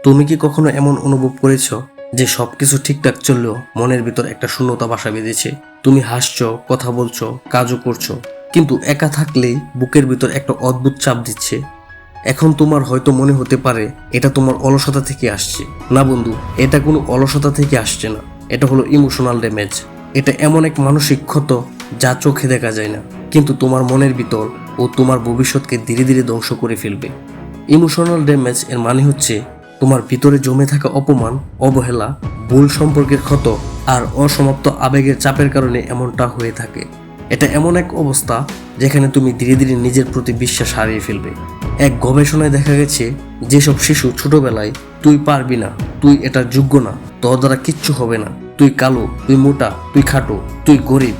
তুমি কি কখনো এমন অনুভব করেছো যে সবকিছু ঠিকঠাক চললেও মনের ভিতর একটা শূন্যতা বাসা বেঁধেছে? তুমি হাসছো, কথা বলছো, কাজও করছো, কিন্তু একা থাকলেই বুকের ভিতর একটা অদ্ভুত চাপ দিচ্ছে। এখন তোমার হয়তো মনে হতে পারে এটা তোমার অলসতা থেকে আসছে। না বন্ধু, এটা কোনো অলসতা থেকে আসছে না, এটা হলো ইমোশনাল ড্যামেজ। এটা এমন এক মানসিক ক্ষত যা চোখে দেখা যায় না, কিন্তু তোমার মনের ভিতর ও তোমার ভবিষ্যৎকে ধীরে ধীরে ধ্বংস করে ফেলবে। ইমোশনাল ড্যামেজ এর মানে হচ্ছে তোমার ভিতরে জমে থাকা অপমান, অবহেলা, ভুল সম্পর্কের ক্ষত আর অসমাপ্ত আবেগের চাপের কারণে এমনটা হয়ে থাকে। এটা এমন এক অবস্থা যেখানে তুমি ধীরে ধীরে নিজের প্রতি বিশ্বাস হারিয়ে ফেলবে। এক গবেষণায় দেখা গেছে যেসব শিশু ছোটবেলায় তুই পারবি না, তুই এটার যোগ্য না, তোর দ্বারা কিচ্ছু হবে না, তুই কালো, তুই মোটা, তুই খাটো, তুই গরিব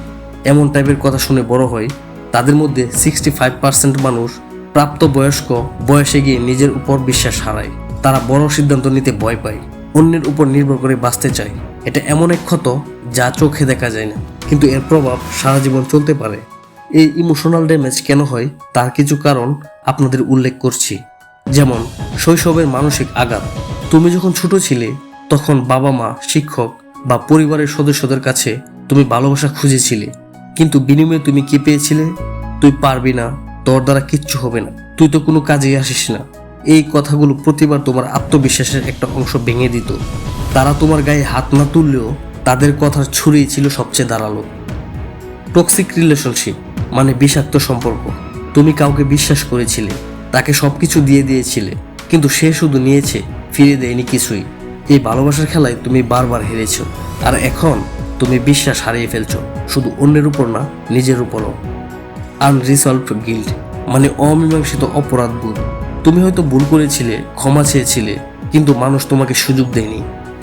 এমন টাইপের কথা শুনে বড় হয়, তাদের মধ্যে 65% মানুষ প্রাপ্তবয়স্ক বয়সে গিয়ে নিজের উপর বিশ্বাস হারায়। তারা বড় সিদ্ধান্ত নিতে ভয় পায়, অন্যের উপর নির্ভর করে বাঁচতে চায়। এটা এমন এক ক্ষত যা চোখে দেখা যায় না, কিন্তু এর প্রভাব সারা জীবন চলতে পারে। এই ইমোশনাল ড্যামেজ কেন হয় তার কিছু কারণ আপনাদের উল্লেখ করছি। যেমন শৈশবের মানসিক আঘাত। তুমি যখন ছোট ছিলে তখন বাবা মা, শিক্ষক বা পরিবারের সদস্যদের কাছে তুমি ভালোবাসা খুঁজেছিলে, কিন্তু বিনিময়ে তুমি কি পেয়েছিলে? তুই পারবি না, তোর দ্বারা কিচ্ছু হবে না, তুই তো কোনো কাজেই আসিস না। এই কথাগুলো প্রতিবার তোমার আত্মবিশ্বাসের একটা অংশ ভেঙে দিত। তারা তোমার গায়ে হাত না তুললেও তাদের কথার ছুরিই ছিল সবচেয়ে ধারালো। টক্সিক রিলেশনশিপ মানে বিষাক্ত সম্পর্ক। তুমি কাউকে বিশ্বাস করেছিলে, তাকে সবকিছু দিয়ে দিয়েছিলে, কিন্তু সে শুধু নিয়েছে, ফিরে দেয়নি কিছুই। এই ভালোবাসার খেলায় তুমি বারবার হেরেছো, আর এখন তুমি বিশ্বাস হারিয়ে ফেলছো, শুধু অন্যের উপর না, নিজের উপরও। আনরিসলভড গিল্ট মানে অমীমাংসিত অপরাধবোধ। তুমি হয়তো ভুল করেছিলে, ক্ষমা চেয়েছিলে, কিন্তু মানুষ তোমাকে সুযোগ দেয়নি।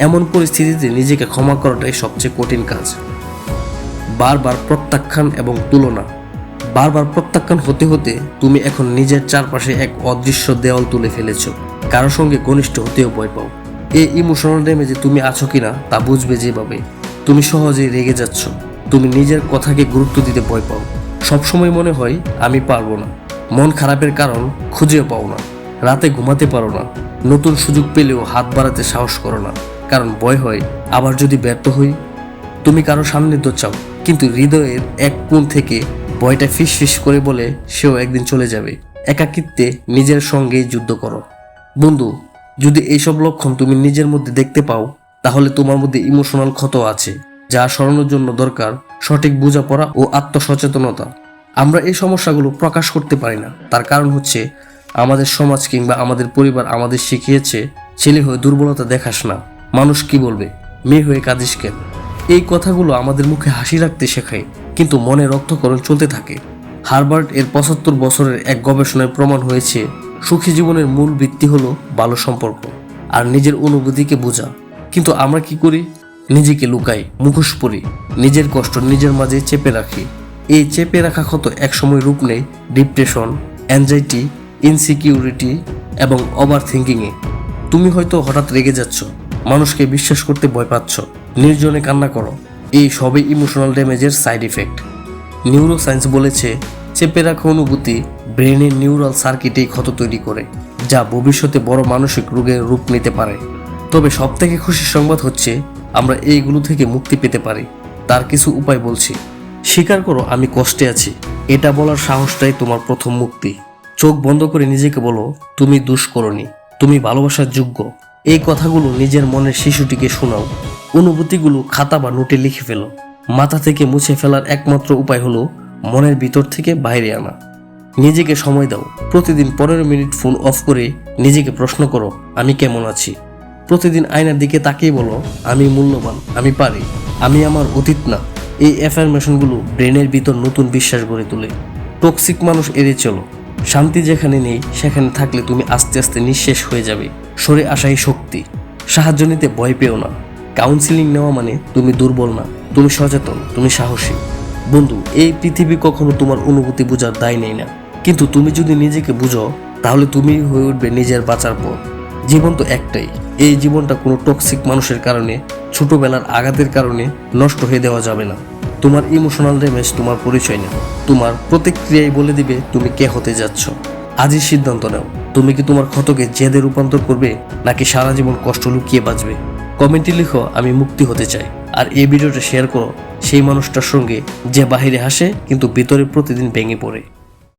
এমন পরিস্থিতিতে নিজেকে ক্ষমা করাটাই সবচেয়ে কঠিন কাজ। বারবার প্রত্যাখ্যান এবং তুলনা। বারবার প্রত্যাখ্যান হতে হতে তুমি এখন নিজের চারপাশে এক অদৃশ্য দেওয়াল তুলে ফেলেছো। কারো সঙ্গে ঘনিষ্ঠ হতেও ভয় পাও। এই ইমোশনাল ড্যামেজে তুমি আছো কিনা তা বুঝবে যেভাবে। তুমি সহজেই রেগে যাচ্ছ, তুমি নিজের কথাকে গুরুত্ব দিতে ভয় পাও, সবসময় মনে হয় আমি পারবো না। মন খারাপের কারণ খুঁজেও পাও না, রাতে ঘুমাতে পারো না, নতুন সুযোগ পেলেও হাত বাড়াতে সাহস করো না, কারণ ভয় হয় আবার যদি ব্যর্থ হই। তুমি কারো সান্নিধ্য চাও, কিন্তু হৃদয়ের এক কোণ থেকে ভয়টা ফিস ফিস করে বলে সেও একদিন চলে যাবে। একাকিত্বে নিজের সঙ্গেই যুদ্ধ করো। বন্ধু, যদি এইসব লক্ষণ তুমি নিজের মধ্যে দেখতে পাও, তাহলে তোমার মধ্যে ইমোশনাল ক্ষত আছে, যা সরানোর জন্য দরকার সঠিক বোঝাপড়া ও আত্মসচেতনতা। আমরা এই সমস্যাগুলো প্রকাশ করতে পারি না, তার কারণ হচ্ছে আমাদের সমাজ কিংবা আমাদের পরিবার আমাদের শিখিয়েছে ছেলে হয়ে দুর্বলতা দেখাস না, মানুষ কি বলবে, মেয়ে হয়ে কাঁদিস কেন। এই কথাগুলো আমাদের মুখে হাসি রাখতে শেখায়, কিন্তু মনে রক্তক্ষরণ চলতে থাকে। হার্ভার্ড এর 75 বছরের এক গবেষণায় প্রমাণ হয়েছে সুখী জীবনের মূল ভিত্তি হলো ভালো সম্পর্ক আর নিজের অনুভূতিকে বোঝা। কিন্তু আমরা কি করি? নিজেকে লুকাই, মুখোশ পরি, নিজের কষ্ট নিজের মাঝে চেপে রাখি। এই চেপে রাখা ক্ষত একসময় রূপ নেয় ডিপ্রেশন, অ্যাংজাইটি, ইনসিকিউরিটি এবং ওভার থিঙ্কিংয়ে। তুমি হয়তো হঠাৎ রেগে যাচ্ছ, মানুষকে বিশ্বাস করতে ভয় পাচ্ছ, নির্জনে কান্না করো। এই সবই ইমোশনাল ড্যামেজের সাইড ইফেক্ট। নিউরোসায়েন্স বলেছে চেপে রাখা অনুভূতি ব্রেনের নিউরাল সার্কিটেই ক্ষত তৈরি করে, যা ভবিষ্যতে বড় মানসিক রোগের রূপ নিতে পারে। তবে সবথেকে খুশির সংবাদ হচ্ছে আমরা এইগুলো থেকে মুক্তি পেতে পারি। তার কিছু উপায় বলছি। স্বীকার করো আমি কষ্টে আছি, এটা বলার সাহসটাই তোমার প্রথম মুক্তি। চোখ বন্ধ করে নিজেকে বলো তুমি দোষ করোনি, তুমি ভালোবাসার যোগ্য। এই কথাগুলো নিজের মনের শিশুটিকে শোনাও। অনুভূতিগুলো খাতা বা নোটে লিখে ফেলো। মাথা থেকে মুছে ফেলার একমাত্র উপায় হলো মনের ভিতর থেকে বাইরে আনা। নিজেকে সময় দাও। প্রতিদিন 15 মিনিট ফোন অফ করে নিজেকে প্রশ্ন করো আমি কেমন আছি। প্রতিদিন আয়নার দিকে তাকিয়ে বলো আমি মূল্যবান, আমি পারি, আমি আমার অতীত না। এই অ্যাফার্মেশনগুলো ব্রেনের ভিতর নতুন বিশ্বাস গড়ে তোলে। টক্সিক মানুষ এড়িয়ে চলো। শান্তি যেখানে নেই সেখানে থাকলে তুমি আস্তে আস্তে নিঃশেষ হয়ে যাবে। সরে আসাই শক্তি। সাহায্য নিতে ভয় পেও না। কাউন্সিলিং নেওয়া মানে তুমি দুর্বল না, তুমি সচেতন, তুমি সাহসী। বন্ধু, এই পৃথিবী কখনো তোমার অনুভূতি বোঝার দায় নেই না, কিন্তু তুমি যদি নিজেকে বুঝো তাহলে তুমি হয়ে উঠবে নিজের বাঁচার পথ। জীবন তো একটাই, এই জীবনটা কোনো টক্সিক মানুষের কারণে, ছোটবেলার আঘাতের কারণে নষ্ট হয়ে দেওয়া যাবে না। তোমার ইমোশনাল ড্যামেজ তোমার পরিচয় না, তোমার প্রতিক্রিয়াই বলে দিবে তুমি কে হতে যাচ্ছ। আজই সিদ্ধান্ত নাও, তুমি কি তোমার ক্ষতকে জেদে রূপান্তর করবে নাকি সারা জীবন কষ্ট লুকিয়ে বাঁচবে। কমেন্টে লিখো আমি মুক্তি হতে চাই, আর এই ভিডিওটা শেয়ার করো সেই মানুষটার সঙ্গে যে বাহিরে হাসে কিন্তু ভিতরে প্রতিদিন ভেঙে পড়ে।